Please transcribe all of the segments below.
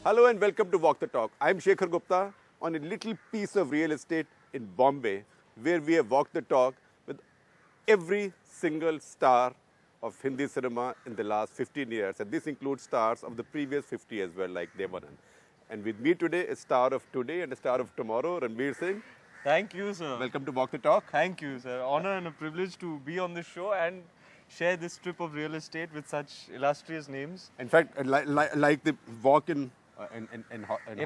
Hello and welcome to Walk the Talk. I'm Shekhar Gupta on a little piece of real estate in Bombay where we have walked the talk with every single star of Hindi cinema in the last 15 years. And this includes stars of the previous 50 as well, like Devanan. And with me today, a star of today and a star of tomorrow, Ranveer Singh. Thank you, sir. Welcome to Walk the Talk. Thank you, sir. Honor and a privilege to be on this show and share this trip of real estate with such illustrious names. In fact, like the walk in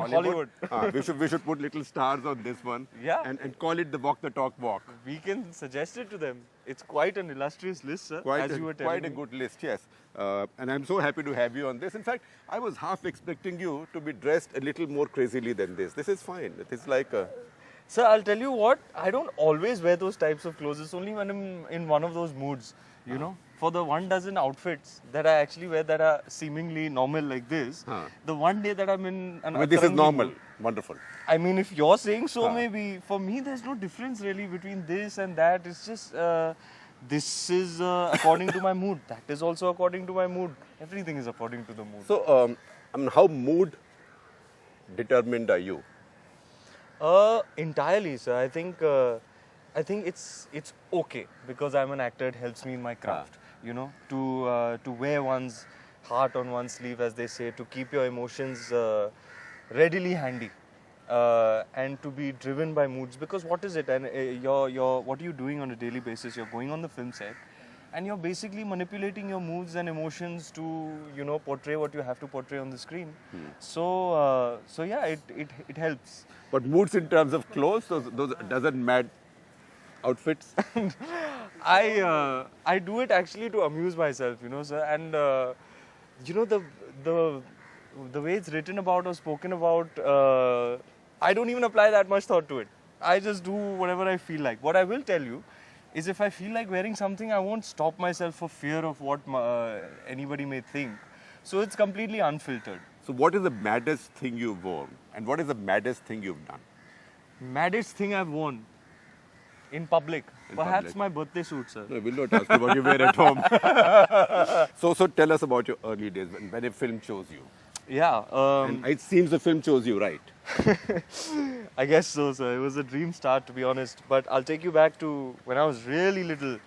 Hollywood. we should put little stars on this one. Yeah. And call it the Walk the Talk walk. We can suggest it to them. It's quite an illustrious list, sir, as you were telling Quite a me. good list, yes. And I'm so happy to have you on this. In fact, I was half expecting you to be dressed a little more crazily than this. This is fine. It is like a... Sir, I'll tell you what, I don't always wear those types of clothes. It's only when I'm in one of those moods, you know. For the 1 dozen outfits that I actually wear that are seemingly normal like this, the one day that I'm in an But this is Atarangi normal. mood, Wonderful. I mean, if you're saying so, maybe. For me, there's no difference really between this and that. It's just, this is according to my mood. That is also according to my mood. Everything is according to the mood. So, how mood determined are you? Entirely, sir. I think it's okay because I'm an actor. It helps me in my craft. You know, to wear one's heart on one's sleeve, as they say, to keep your emotions readily handy, and to be driven by moods. Because what is it? And what are you doing on a daily basis? You're going on the film set, and you're basically manipulating your moods and emotions to, you know, portray what you have to portray on the screen. So yeah, it helps. But moods in terms of clothes, those doesn't matter. Outfits? I do it actually to amuse myself, you know, sir. And you know, the way it's written about or spoken about, I don't even apply that much thought to it. I just do whatever I feel like. What I will tell you is, if I feel like wearing something, I won't stop myself for fear of what anybody may think. So it's completely unfiltered. So, what is the maddest thing you've worn? And what is the maddest thing you've done? Maddest thing I've worn in public. Perhaps public. my birthday suit, sir. No, we'll not ask you what you wear at home. So tell us about your early days when a film chose you. Yeah. And it seems the film chose you, right? I guess so, sir. It was a dream start, to be honest. But I'll take you back to when I was really little.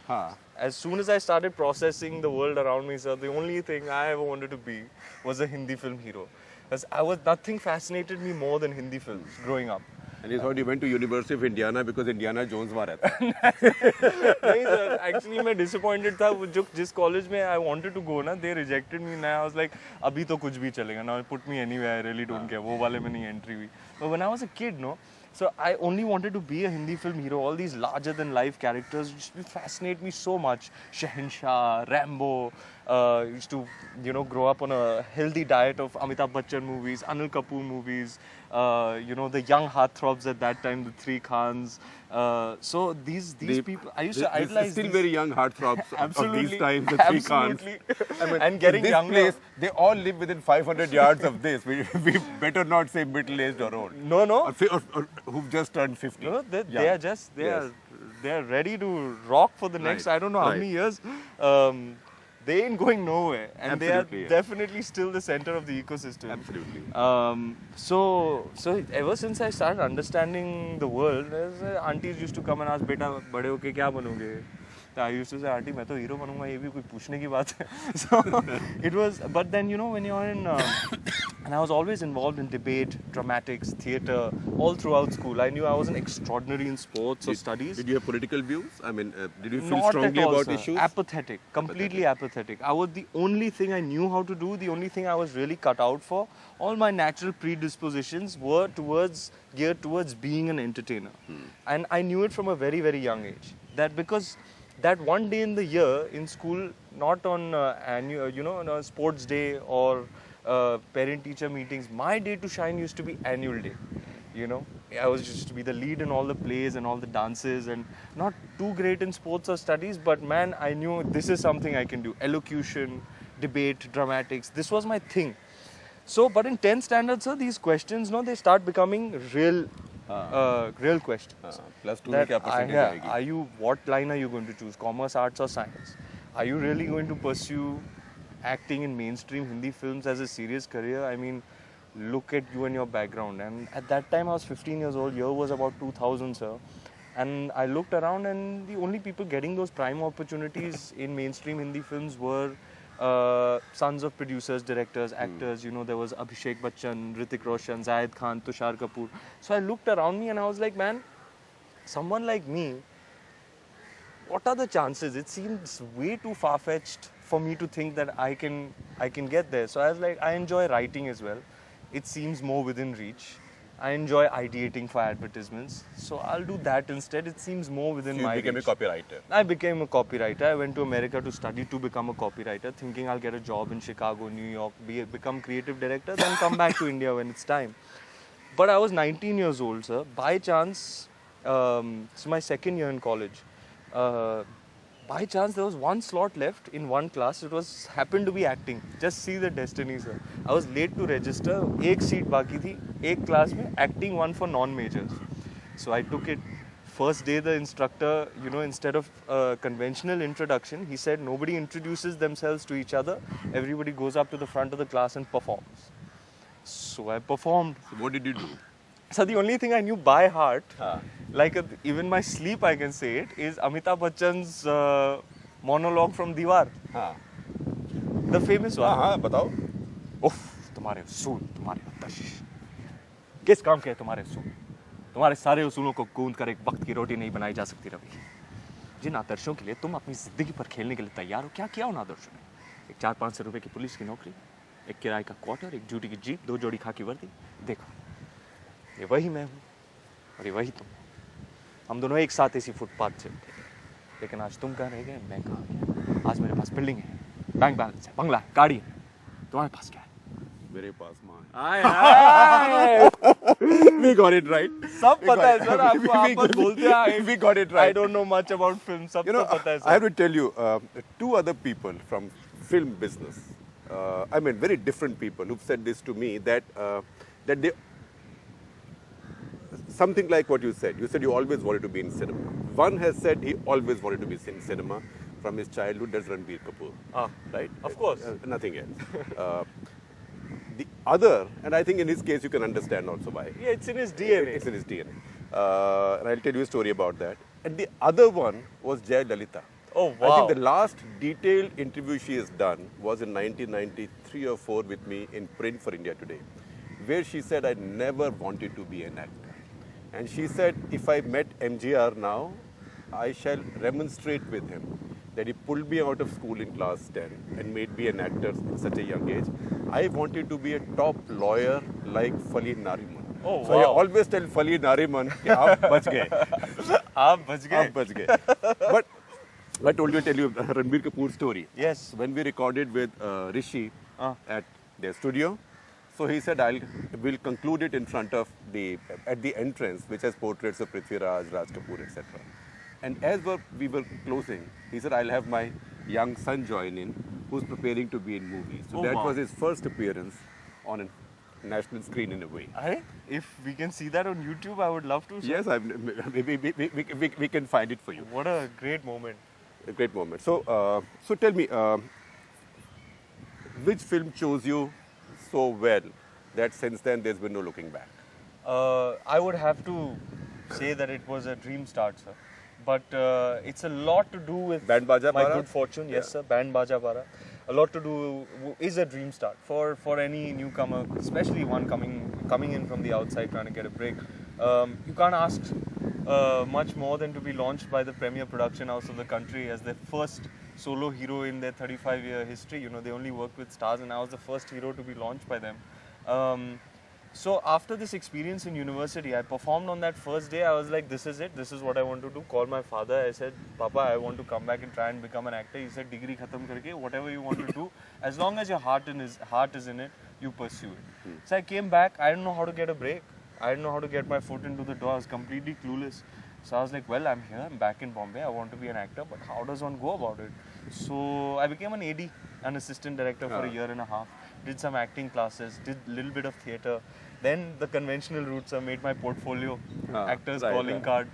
As soon as I started processing the world around me, sir, the only thing I ever wanted to be was a Hindi film hero. Because nothing fascinated me more than Hindi films growing up. And you thought you went to University of Indiana because Indiana Jones was there. नहीं sir, actually मैं disappointed था जिस college में I wanted to go ना, they rejected me. I was like, अभी तो कुछ भी चलेगा. Now put me anywhere, I really don't care. वो वाले में नहीं entry हुई. But when I was a kid, no, so I only wanted to be a Hindi film hero. All these larger than life characters used to fascinate me so much. Shahenshah, Rambo. Used to, you know, grow up on a healthy diet of Amitabh Bachchan movies, Anil Kapoor movies. You know, the young heartthrobs at that time, the three Khans. So these people, I used to idolize. Still very young heartthrobs of these times, the three Khans. Absolutely. I mean, And getting this younger. place, they all live within 500 yards of this. We better not say middle-aged or old. No. Or who've just turned 50. No, they Young. are just Yes. they are ready to rock for the next, Right, I don't know how right. many years. They ain't going nowhere, and Absolutely, they are yeah. definitely still the center of the ecosystem. Absolutely. So ever since I started understanding the world, aunties used to come and ask, "Beta, बड़े होके क्या बनोगे?" So I used to say, "Auntie, मैं तो hero बनूंगा, ये भी कोई पूछने की बात है." So it was, but then, you know, when you're in, and I was always involved in debate, dramatics, theatre, all throughout school. I knew I was an extraordinary in sports or studies. Did you have political views? I mean, did you feel Not strongly at all, about sir. issues? Apathetic, completely apathetic. I was the only thing I knew how to do, the only thing I was really cut out for. All my natural predispositions were geared towards being an entertainer. And I knew it from a very, very young age. That because that one day in the year in school, not on annual, you know, on a sports day or parent-teacher meetings, my day to shine used to be annual day. You know, I was used to be the lead in all the plays and all the dances, and not too great in sports or studies, but man, I knew this is something I can do. Elocution, debate, dramatics, this was my thing. So, but in 10th standard, sir, these questions, no, they start becoming real real questions. Plus two That में क्या percentage आएगी? what line are you going to choose? Commerce, arts or science? Are you really going to pursue acting in mainstream Hindi films as a serious career? I mean, look at you and your background. And at that time I was 15 years old, year was about 2000, sir. And I looked around, and the only people getting those prime opportunities in mainstream Hindi films were sons of producers, directors, actors. You know, there was Abhishek Bachchan, Hrithik Roshan, Zayed Khan, Tushar Kapoor. So I looked around me and I was like, man, someone like me, what are the chances? It seems way too far-fetched for me to think that I can get there. So I was like, I enjoy writing as well. It seems more within reach. I enjoy ideating for advertisements, so I'll do that instead. It seems more within my You became reach. a copywriter. I became a copywriter. I went to America to study to become a copywriter, thinking I'll get a job in Chicago, New York, become creative director, then come back to India when it's time. But I was 19 years old, sir. By chance, it's my second year in college. By chance, there was one slot left in one class. It was happened to be acting. Just see the destiny, sir. I was late to register. एक seat बाकी थी. एक class में acting one for non-majors. So I took it. First day, the instructor, you know, instead of conventional introduction, he said nobody introduces themselves to each other. Everybody goes up to the front of the class and performs. So I performed. So what did you do? So the only thing I knew by heart, like even my sleep I can say it, is Amitabh Bachchan's monologue from Diwar. हाँ. The famous one. हाँ बताओ. उफ, तुम्हारे उसूल, तुम्हारे आदर्श. किस काम के तुम्हारे उसूल? तुम्हारे सारे उसूलों को गूंद कर एक वक्त की रोटी नहीं बनाई जा सकती रवि. जिन आदर्शों के लिए तुम अपनी जिंदगी पर खेलने के लिए तैयार हो, क्या किया उन आदर्शों ने? एक 400-500 रुपए की पुलिस की नौकरी, एक किराए का क्वार्टर, एक ड्यूटी की जीप, 2 जोड़ी खाकी वर्दी. देखो, ये वही मैं हूँ और ये वही तुम. हम दोनों एक साथ इसी फुटपाथ से थे. लेकिन आज तुम कहाँ रह गए, मैं कहाँ गया. आज मेरे पास बिल्डिंग है, बैंक बैलेंस है, बंगला है, गाड़ी है. तुम्हारे पास क्या है? मेरे पास माँ है. आए. We got it right. सब पता है सर आपको. आप बोलते हैं. We got it I right. don't know much about film. सब You know, तो पता है I have sir. to tell you, two other people from film business, I mean very different people who've said this to me, that they, something like what you said. You said you always wanted to be in cinema. One has said he always wanted to be in cinema from his childhood. That's Ranbir Kapoor. Right? Of course. Nothing else. The other, and I think in his case you can understand also why. Yeah, it's in his DNA. It's in his DNA. And I'll tell you a story about that. And the other one was Jay Lalita. Oh I wow. think the last detailed interview she has done was in 1993 or 4 with me in Print for India Today, where she said, I never wanted to be an actor. And she said, if I met MGR now, I shall remonstrate with him that he pulled me out of school in class 10 and made me an actor at such a young age. I wanted to be a top lawyer like Fali Nariman. Oh, So I wow. always tell Fali Nariman, कि आप बच गए. आप बच गए. आप बच गए. But I tell you Ranbir Kapoor's story. Yes. When we recorded with Rishi at their studio, so he said, we'll conclude it in front of at the entrance, which has portraits of Prithvi Raj, Raj Kapoor, etc. And as we were closing, he said, I'll have my young son join in, who's preparing to be in movies. So Oh, that wow. was his first appearance on a national screen in a way. Aye, if we can see that on YouTube, I would love to. Sir. Yes, we can find it for you. What a great moment. A great moment. So, so tell me, which film chose you so well that since then there's been no looking back? I would have to say that it was a dream start, sir. But it's a lot to do with Band Baja my Bara? good fortune. Yes, Yeah. sir. Band Baja Bara. A lot to do is a dream start for any newcomer, especially one coming in from the outside trying to get a break. You can't ask much more than to be launched by the premier production house of the country as the first solo hero in their 35-year history. You know, they only worked with stars, and I was the first hero to be launched by them. So after this experience in university, I performed on that first day. I was like, this is it. This is what I want to do. Called my father. I said, Papa, I want to come back and try and become an actor. He said, degree khatam karke, whatever you want to do, as long as your heart is in it, you pursue it. So I came back. I didn't know how to get a break. I didn't know how to get my foot into the door. I was completely clueless. So I was like, well, I'm here. I'm back in Bombay. I want to be an actor, but how does one go about it? So I became an AD, an assistant director for a year and a half. Did some acting classes, did a little bit of theatre. Then the conventional routes I made my portfolio, actor's calling card.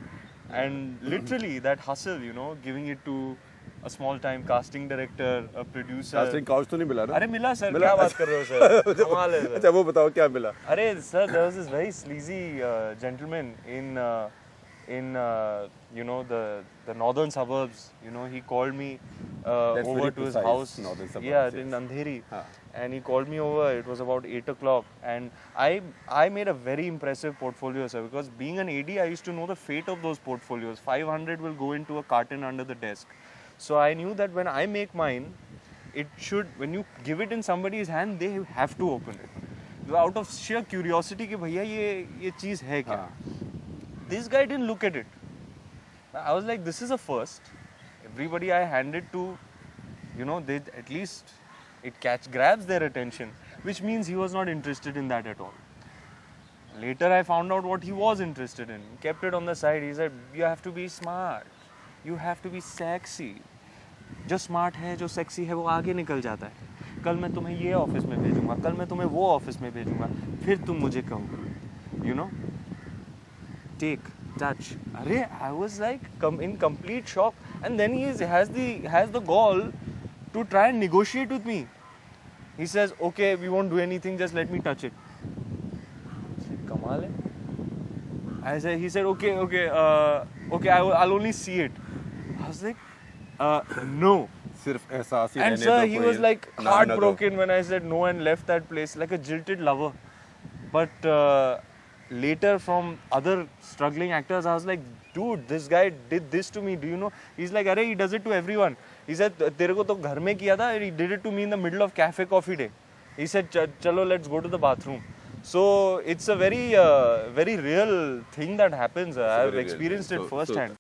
And literally that hustle, you know, giving it to a small time casting director, a producer. Casting couch तो नहीं मिला ना? अरे मिला sir, मिला? क्या बात कर रहे हो सर? कमाल है सर. अच्छा वो बताओ क्या मिला? अरे sir, there was this very sleazy gentleman in you know the northern suburbs. You know, he called me That's over very to his precise, house. northern suburbs, Yeah, yes. in Andheri. हाँ. And he called me over. It was about 8 o'clock, and I made a very impressive portfolio, sir. Because being an AD, I used to know the fate of those portfolios. 500 will go into a carton under the desk. So I knew that when I make mine, it should, when you give it in somebody's hand, they have to open it. Out of sheer curiosity कि भैया ये चीज़ है क्या? This guy didn't look at it. I was like, this is a first. Everybody I handed to, you know, they at least it grabs their attention, which means he was not interested in that at all. Later I found out what he was interested in. He kept it on the side. He said, you have to be smart. You have to be sexy. जो smart है, जो sexy है, वो आगे निकल जाता है. कल मैं तुम्हें ये ऑफिस में भेजूंगा, कल मैं तुम्हें वो ऑफिस में भेजूंगा, फिर तुम मुझे कहोगे, you know, take, touch. अरे, I was like in complete shock, and then he has the gall to try and negotiate with me. He says, okay, we won't do anything, just let me touch it. I said, कमाल है. He said, okay, I'll only see it. I was like, no. सिर्फ एहसास ही And रहने sir, दो he कोई was like ना ना दो. heartbroken when I said no and left that place like a jilted lover. But later from other struggling actors, I was like, dude, this guy did this to me. Do you know? He's like, अरे, he does it to everyone. He said, तेरे को तो घर में किया था. He did it to me in the middle of cafe coffee day. He said, चलो, let's go to the bathroom. So it's a very real thing that happens. I've very real experienced thing. it So- firsthand.